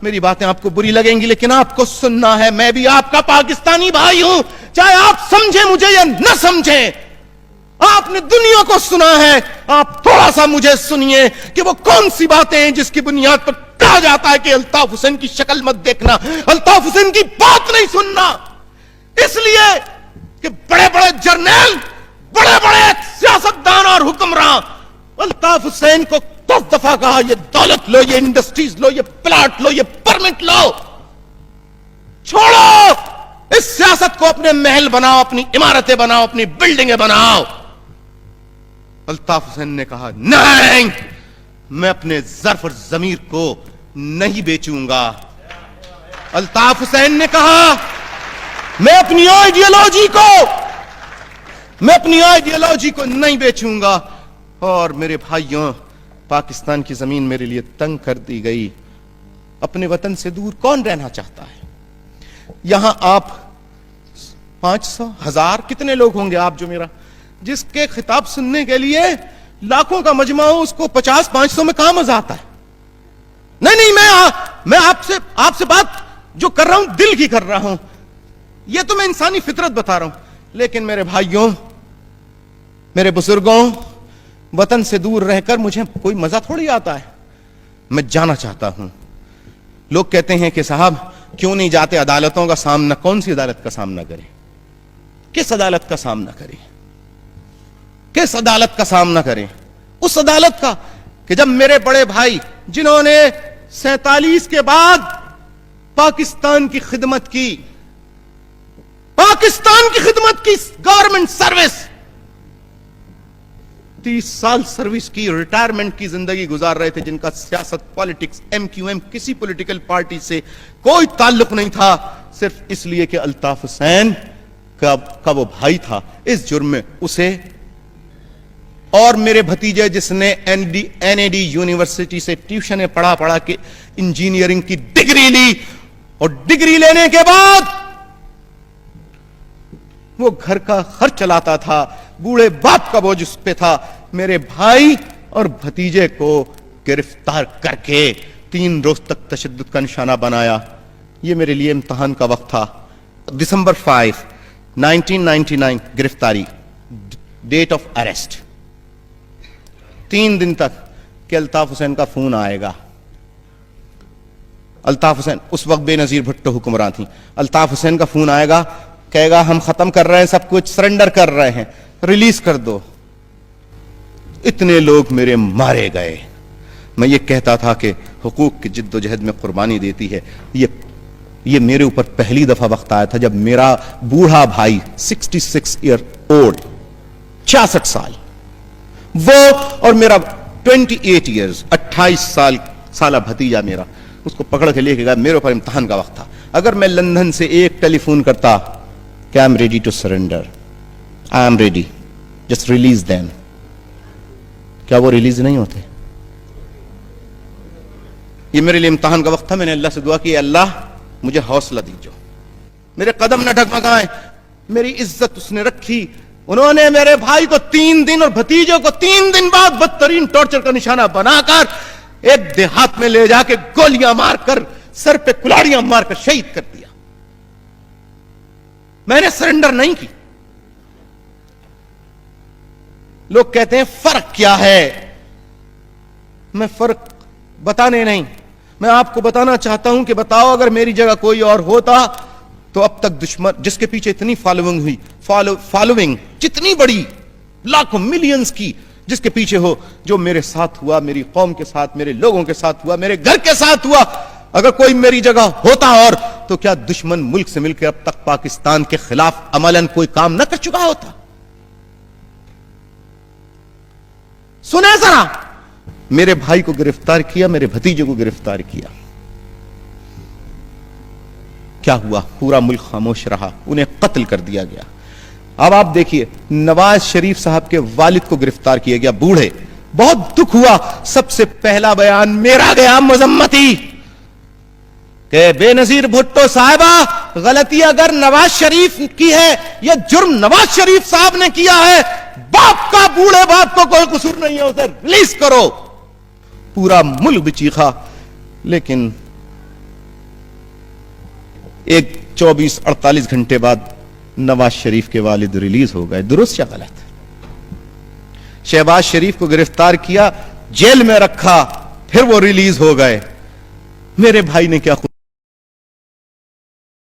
میری باتیں آپ کو بری لگیں گی لیکن آپ کو سننا ہے. میں بھی آپ کا پاکستانی بھائی ہوں, چاہے آپ سمجھیں مجھے یا نہ سمجھیں. آپ نے دنیا کو سنا ہے, آپ تھوڑا سا مجھے سنیے کہ وہ کون سی باتیں ہیں جس کی بنیاد پر کہا جاتا ہے کہ الطاف حسین کی شکل مت دیکھنا, الطاف حسین کی بات نہیں سننا. اس لیے کہ بڑے بڑے جرنیل, بڑے بڑے سیاستدان اور حکمراں الطاف حسین کو 10 دفعہ کہا یہ دولت لو, یہ انڈسٹریز لو, یہ پلاٹ لو, یہ پرمٹ لو. چھوڑو اس سیاست کو, اپنے محل بناؤ, اپنی عمارتیں بناؤ, اپنی بلڈنگیں بناؤ. الطاف حسین نے کہا نہیں, میں اپنے ظرف اور ضمیر کو نہیں بیچوں گا. الطاف حسین نے کہا میں اپنی آئیڈیالوجی کو نہیں بیچوں گا. اور میرے بھائیوں, پاکستان کی زمین میرے لیے تنگ کر دی گئی. اپنے وطن سے دور کون رہنا چاہتا ہے؟ یہاں آپ 500 1000 کتنے لوگ ہوں گے آپ جو میرا, جس کے خطاب سننے کے لیے لاکھوں کا مجمع ہو, اس کو 50-500 میں کہاں مزہ آتا ہے؟ نہیں, میں آپ سے بات جو کر رہا ہوں دل کی کر رہا ہوں. یہ تو میں انسانی فطرت بتا رہا ہوں. لیکن میرے بھائیوں, میرے بزرگوں, وطن سے دور رہ کر مجھے کوئی مزہ تھوڑی آتا ہے. میں جانا چاہتا ہوں. لوگ کہتے ہیں کہ صاحب کیوں نہیں جاتے عدالتوں کا سامنا؟ کون سی عدالت کا سامنا کریں؟ کس عدالت کا سامنا کریں؟ کس عدالت کا سامنا کریں؟ اس عدالت کا کہ جب میرے بڑے بھائی جنہوں نے 47 کے بعد پاکستان کی خدمت کی, گورنمنٹ سروس 30 سال سروس کی, ریٹائرمنٹ کی زندگی گزار رہے تھے, جن کا سیاست, پالیٹکس, MQM کسی پولیٹیکل پارٹی سے کوئی تعلق نہیں تھا, صرف اس لیے کہ الطاف حسین کا وہ بھائی تھا, اس جرم میں اسے اور میرے بھتیجے جس نے NAD یونیورسٹی سے ٹیوشنیں پڑھا کے انجینئرنگ کی ڈگری لی, اور ڈگری لینے کے بعد وہ گھر کا خرچ چلاتا تھا, بوڑھے باپ کا بوجھ اس پہ تھا. میرے بھائی اور بھتیجے کو گرفتار کر کے 3 روز تک تشدد کا نشانہ بنایا. یہ میرے لیے امتحان کا وقت تھا. دسمبر 5 1999 گرفتاری, ڈیٹ آف اریسٹ. 3 دن تک کہ الطاف حسین کا فون آئے گا. الطاف حسین اس وقت بے نظیر بھٹو حکمراں تھیں. الطاف حسین کا فون آئے گا, کہے گا ہم ختم کر رہے ہیں, سب کچھ سرنڈر کر رہے ہیں, ریلیز کر دو. اتنے لوگ میرے مارے گئے. میں یہ کہتا تھا کہ حقوق کی جد و جہد میں قربانی دیتی ہے. یہ میرے اوپر پہلی دفعہ وقت آیا تھا جب میرا بوڑھا بھائی 66 ایئر اولڈ 66 سال, وہ اور میرا 28 ایئرز 28 سالہ بھتیجا میرا, اس کو پکڑ کے لے کے گیا. میرے اوپر امتحان کا وقت تھا. اگر میں لندن سے ایک ٹیلی فون کرتا کہ I am ready to surrender, I am ready, just release them, کیا وہ ریلیز نہیں ہوتے؟ یہ میرے لیے امتحان کا وقت تھا. میں نے اللہ سے دعا کی, اللہ مجھے حوصلہ دیجو, میرے قدم نہ ڈگمگائیں. میری عزت اس نے رکھی. انہوں نے میرے بھائی کو 3 دن اور بھتیجے کو 3 دن بعد بدترین ٹارچر کا نشانہ بنا کر ایک دیہات میں لے جا کے گولیاں مار کر, سر پہ کلاڑیاں مار کر شہید کر دیا. میں نے سرنڈر نہیں کی. لوگ کہتے ہیں فرق کیا ہے؟ میں فرق بتانے نہیں, میں آپ کو بتانا چاہتا ہوں کہ بتاؤ اگر میری جگہ کوئی اور ہوتا تو اب تک دشمن جس کے پیچھے اتنی فالوئنگ ہوئی, فالوئنگ جتنی بڑی لاکھوں ملینز کی جس کے پیچھے ہو, جو میرے ساتھ ہوا, میری قوم کے ساتھ, میرے لوگوں کے ساتھ ہوا, میرے گھر کے ساتھ ہوا, اگر کوئی میری جگہ ہوتا اور تو کیا دشمن ملک سے مل کے اب تک پاکستان کے خلاف عملاً کوئی کام نہ کر چکا ہوتا؟ سنیں ذرا, میرے بھائی کو گرفتار کیا, میرے بھتیجے کو گرفتار کیا, کیا ہوا؟ پورا ملک خاموش رہا, انہیں قتل کر دیا گیا. اب آپ دیکھیے, نواز شریف صاحب کے والد کو گرفتار کیا گیا, بوڑھے. بہت دکھ ہوا. سب سے پہلا بیان میرا گیا مذمتی کہ بے نظیر بھٹو صاحبہ, غلطی اگر نواز شریف کی ہے, یہ جرم نواز شریف صاحب نے کیا ہے, باپ کا, بوڑھے باپ کو کوئی قصور نہیں ہے, اسے ریلیز کرو. پورا ملک بھی چیخا, لیکن ایک 24-48 گھنٹے بعد نواز شریف کے والد ریلیز ہو گئے. درست یا غلط؟ شہباز شریف کو گرفتار کیا, جیل میں رکھا, پھر وہ ریلیز ہو گئے. میرے بھائی نے کیا